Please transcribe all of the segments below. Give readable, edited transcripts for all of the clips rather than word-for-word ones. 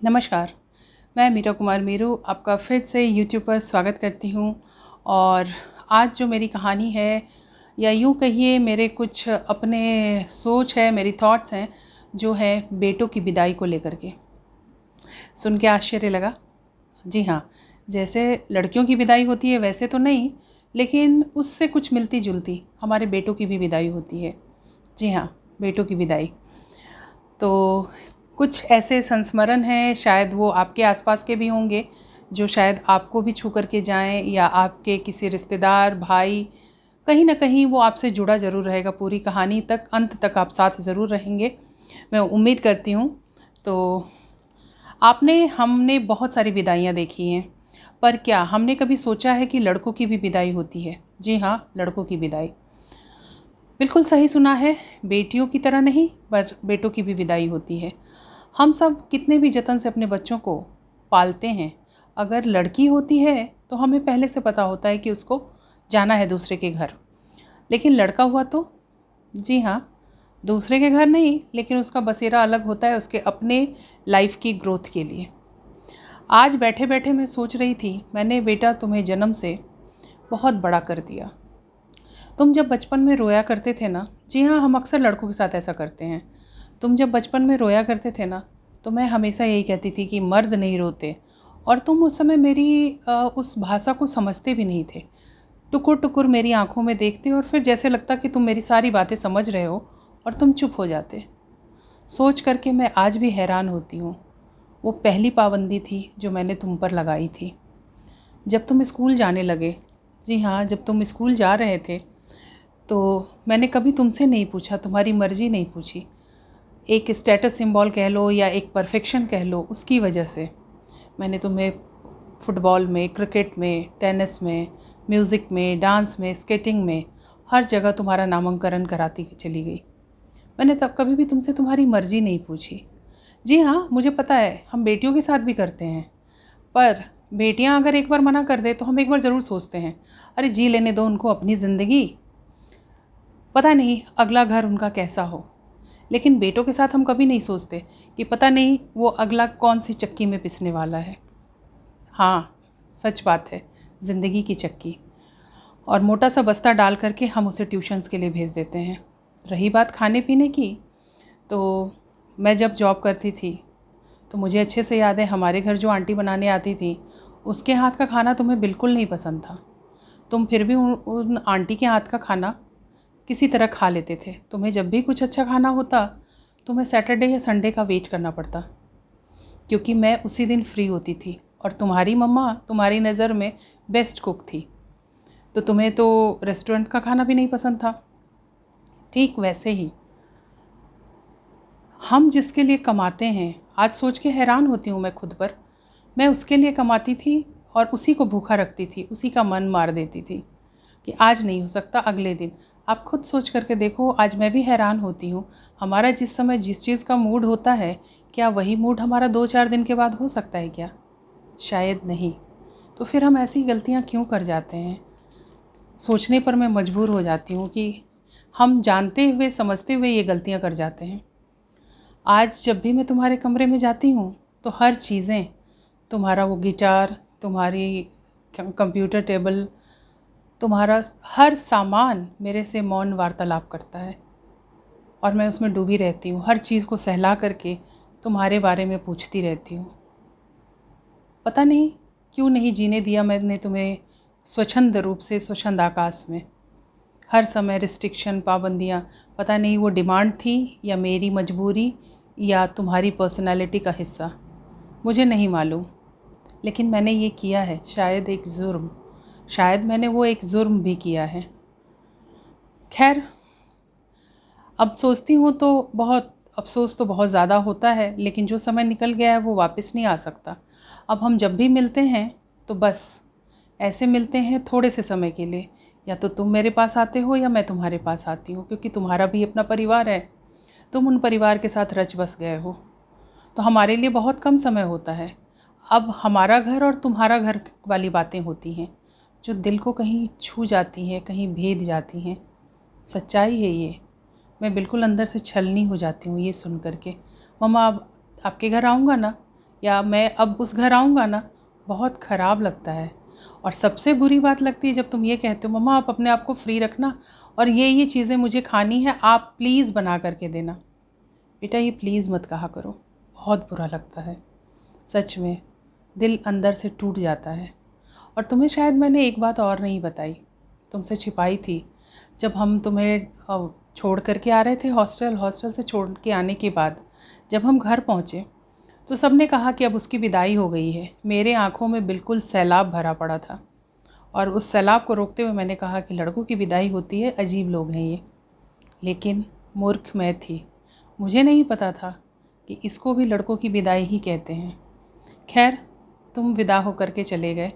नमस्कार, मैं मीरा कुमार मीरू आपका फिर से यूट्यूब पर स्वागत करती हूँ। और आज जो मेरी कहानी है, या यूँ कहिए मेरे कुछ अपने सोच है, मेरी थॉट्स हैं जो है बेटों की विदाई को लेकर के। सुन के आश्चर्य लगा? जी हाँ, जैसे लड़कियों की विदाई होती है वैसे तो नहीं, लेकिन उससे कुछ मिलती जुलती हमारे बेटों की भी विदाई होती है। जी हाँ, बेटों की विदाई। तो कुछ ऐसे संस्मरण हैं, शायद वो आपके आसपास के भी होंगे जो शायद आपको भी छू कर के जाएं, या आपके किसी रिश्तेदार, भाई, कहीं ना कहीं वो आपसे जुड़ा ज़रूर रहेगा। पूरी कहानी तक, अंत तक आप साथ ज़रूर रहेंगे, मैं उम्मीद करती हूँ। तो हमने बहुत सारी विदाइयाँ देखी हैं, पर क्या हमने कभी सोचा है कि लड़कों की भी विदाई होती है? जी हाँ, लड़कों की विदाई। बिल्कुल सही सुना है, बेटियों की तरह नहीं, पर बेटों की भी विदाई होती है। हम सब कितने भी जतन से अपने बच्चों को पालते हैं, अगर लड़की होती है तो हमें पहले से पता होता है कि उसको जाना है दूसरे के घर। लेकिन लड़का हुआ तो जी हाँ, दूसरे के घर नहीं, लेकिन उसका बसेरा अलग होता है उसके अपने लाइफ की ग्रोथ के लिए। आज बैठे बैठे मैं सोच रही थी, मैंने बेटा तुम्हें जन्म से बहुत बड़ा कर दिया। तुम जब बचपन में रोया करते थे ना, जी हाँ, हम अक्सर लड़कों के साथ ऐसा करते हैं। तुम जब बचपन में रोया करते थे ना, तो मैं हमेशा यही कहती थी कि मर्द नहीं रोते। और तुम उस समय मेरी उस भाषा को समझते भी नहीं थे। टुकुर टुकुर मेरी आंखों में देखते और फिर जैसे लगता कि तुम मेरी सारी बातें समझ रहे हो, और तुम चुप हो जाते। सोच करके मैं आज भी हैरान होती हूँ। वो पहली पाबंदी थी जो मैंने तुम पर लगाई थी जब तुम स्कूल जाने लगे। जी हाँ, जब तुम स्कूल जा रहे थे तो मैंने कभी तुमसे नहीं पूछा, तुम्हारी मर्ज़ी नहीं पूछी। एक स्टेटस सिंबल कह लो या एक परफेक्शन कह लो, उसकी वजह से मैंने तुम्हें फुटबॉल में, क्रिकेट में, टेनिस में, म्यूज़िक में, डांस में, स्केटिंग में, हर जगह तुम्हारा नामांकन कराती चली गई। मैंने तब कभी भी तुमसे तुम्हारी मर्ज़ी नहीं पूछी। जी हाँ, मुझे पता है हम बेटियों के साथ भी करते हैं, पर बेटियां अगर एक बार मना कर दे तो हम एक बार ज़रूर सोचते हैं, अरे जी लेने दो उनको अपनी ज़िंदगी, पता नहीं अगला घर उनका कैसा हो। लेकिन बेटों के साथ हम कभी नहीं सोचते कि पता नहीं वो अगला कौन सी चक्की में पिसने वाला है। हाँ, सच बात है, ज़िंदगी की चक्की। और मोटा सा बस्ता डाल करके हम उसे ट्यूशन्स के लिए भेज देते हैं। रही बात खाने पीने की, तो मैं जब जॉब करती थी तो मुझे अच्छे से याद है, हमारे घर जो आंटी बनाने आती थी उसके हाथ का खाना तुम्हें बिल्कुल नहीं पसंद था। तुम फिर भी उन आंटी के हाथ का खाना किसी तरह खा लेते थे। तुम्हें जब भी कुछ अच्छा खाना होता, तुम्हें सैटरडे या संडे का वेट करना पड़ता, क्योंकि मैं उसी दिन फ्री होती थी। और तुम्हारी मम्मा तुम्हारी नज़र में बेस्ट कुक थी, तो तुम्हें तो रेस्टोरेंट का खाना भी नहीं पसंद था। ठीक वैसे ही हम जिसके लिए कमाते हैं, आज सोच के हैरान होती हूँ मैं खुद पर। मैं उसके लिए कमाती थी और उसी को भूखा रखती थी, उसी का मन मार देती थी कि आज नहीं हो सकता, अगले दिन। आप खुद सोच करके देखो, आज मैं भी हैरान होती हूँ। हमारा जिस समय जिस चीज़ का मूड होता है, क्या वही मूड हमारा 2-4 दिन के बाद हो सकता है क्या? शायद नहीं। तो फिर हम ऐसी गलतियाँ क्यों कर जाते हैं? सोचने पर मैं मजबूर हो जाती हूँ कि हम जानते हुए समझते हुए ये गलतियाँ कर जाते हैं। आज जब भी मैं तुम्हारे कमरे में जाती हूँ तो हर चीज़ें, तुम्हारा वो गिटार, तुम्हारी कंप्यूटर टेबल, तुम्हारा हर सामान मेरे से मौन वार्तालाप करता है, और मैं उसमें डूबी रहती हूँ। हर चीज़ को सहला करके तुम्हारे बारे में पूछती रहती हूँ। पता नहीं क्यों नहीं जीने दिया मैंने तुम्हें स्वच्छंद रूप से, स्वच्छंद आकाश में। हर समय रिस्ट्रिक्शन, पाबंदियाँ, पता नहीं वो डिमांड थी या मेरी मजबूरी या तुम्हारी पर्सनालिटी का हिस्सा, मुझे नहीं मालूम। लेकिन मैंने ये किया है, शायद एक जुर्म, शायद मैंने वो एक जुर्म भी किया है। खैर, अब सोचती हूँ तो बहुत अफ़सोस तो बहुत ज़्यादा होता है, लेकिन जो समय निकल गया है वो वापस नहीं आ सकता। अब हम जब भी मिलते हैं तो बस ऐसे मिलते हैं थोड़े से समय के लिए, या तो तुम मेरे पास आते हो या मैं तुम्हारे पास आती हूँ, क्योंकि तुम्हारा भी अपना परिवार है। तुम उन परिवार के साथ रच बस गए हो, तो हमारे लिए बहुत कम समय होता है। अब हमारा घर और तुम्हारा घर वाली बातें होती हैं जो दिल को कहीं छू जाती हैं, कहीं भेद जाती हैं। सच्चाई है ये। मैं बिल्कुल अंदर से छलनी हो जाती हूँ ये सुन कर के। मम्मा, अब आपके घर आऊँगा ना, या मैं अब उस घर आऊँगा ना, बहुत ख़राब लगता है। और सबसे बुरी बात लगती है जब तुम ये कहते हो मम्मा आप अपने आप को फ्री रखना और ये चीज़ें मुझे खानी है, आप प्लीज़ बना करके देना। बेटा ये प्लीज़ मत कहा करो, बहुत बुरा लगता है, सच में दिल अंदर से टूट जाता है। और तुम्हें शायद मैंने एक बात और नहीं बताई, तुमसे छिपाई थी। जब हम तुम्हें छोड़ कर के आ रहे थे हॉस्टल से छोड़ के आने के बाद जब हम घर पहुँचे तो सब ने कहा कि अब उसकी विदाई हो गई है। मेरे आँखों में बिल्कुल सैलाब भरा पड़ा था और उस सैलाब को रोकते हुए मैंने कहा कि लड़कों की विदाई होती है, अजीब लोग हैं ये। लेकिन मूर्ख मैं थी, मुझे नहीं पता था कि इसको भी लड़कों की विदाई ही कहते हैं। खैर, तुम विदा होकर के चले गए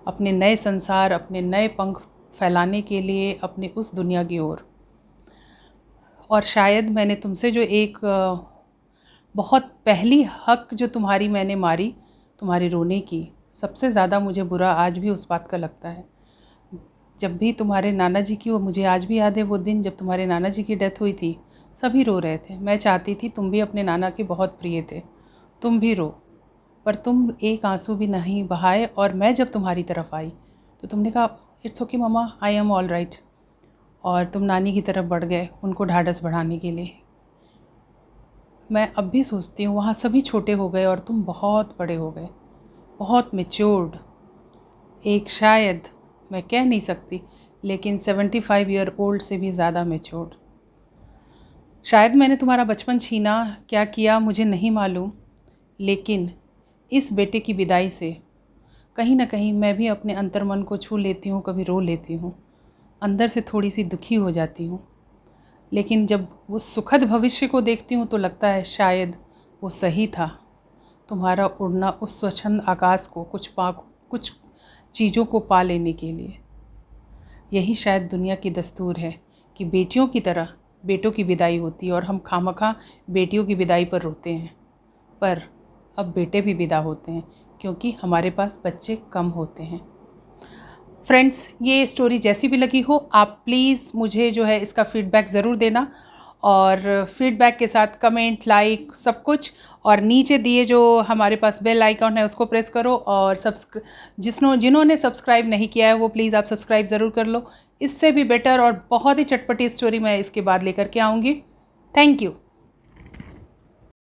अपने नए संसार, अपने नए पंख फैलाने के लिए अपनी उस दुनिया की ओर। और शायद मैंने तुमसे जो एक बहुत पहली हक जो तुम्हारी मैंने मारी, तुम्हारे रोने की, सबसे ज़्यादा मुझे बुरा आज भी उस बात का लगता है। जब भी तुम्हारे नाना जी की, वो मुझे आज भी याद है वो दिन जब तुम्हारे नाना जी की डेथ हुई थी, सभी रो रहे थे। मैं चाहती थी, तुम भी अपने नाना के बहुत प्रिय थे, तुम भी रो, पर तुम एक आंसू भी नहीं बहाए। और मैं जब तुम्हारी तरफ आई तो तुमने कहा it's okay mamma, I am all right, और तुम नानी की तरफ बढ़ गए उनको ढाढ़स बढ़ाने के लिए। मैं अब भी सोचती हूँ वहाँ सभी छोटे हो गए और तुम बहुत बड़े हो गए, बहुत मैच्योर्ड, एक शायद मैं कह नहीं सकती लेकिन 75 ईयर ओल्ड से भी ज़्यादा मैच्योर्ड। शायद मैंने तुम्हारा बचपन छीना, क्या किया मुझे नहीं मालूम, लेकिन इस बेटे की विदाई से कहीं ना कहीं मैं भी अपने अंतर्मन को छू लेती हूँ, कभी रो लेती हूँ, अंदर से थोड़ी सी दुखी हो जाती हूँ। लेकिन जब वो सुखद भविष्य को देखती हूँ तो लगता है शायद वो सही था, तुम्हारा उड़ना उस स्वच्छंद आकाश को कुछ चीज़ों को पा लेने के लिए। यही शायद दुनिया की दस्तूर है कि बेटियों की तरह बेटों की विदाई होती है और हम खामखा बेटियों की विदाई पर रोते हैं। पर अब बेटे भी विदा होते हैं क्योंकि हमारे पास बच्चे कम होते हैं। फ्रेंड्स, ये स्टोरी जैसी भी लगी हो, आप प्लीज़ मुझे जो है इसका फ़ीडबैक ज़रूर देना, और फीडबैक के साथ कमेंट, लाइक, सब कुछ। और नीचे दिए जो हमारे पास बेल आइकॉन है उसको प्रेस करो, और जिन्होंने सब्सक्राइब नहीं किया है वो प्लीज़ आप सब्सक्राइब ज़रूर कर लो। इससे भी बेटर और बहुत ही चटपटी स्टोरी मैं इसके बाद लेकर के आऊँगी। Thank you.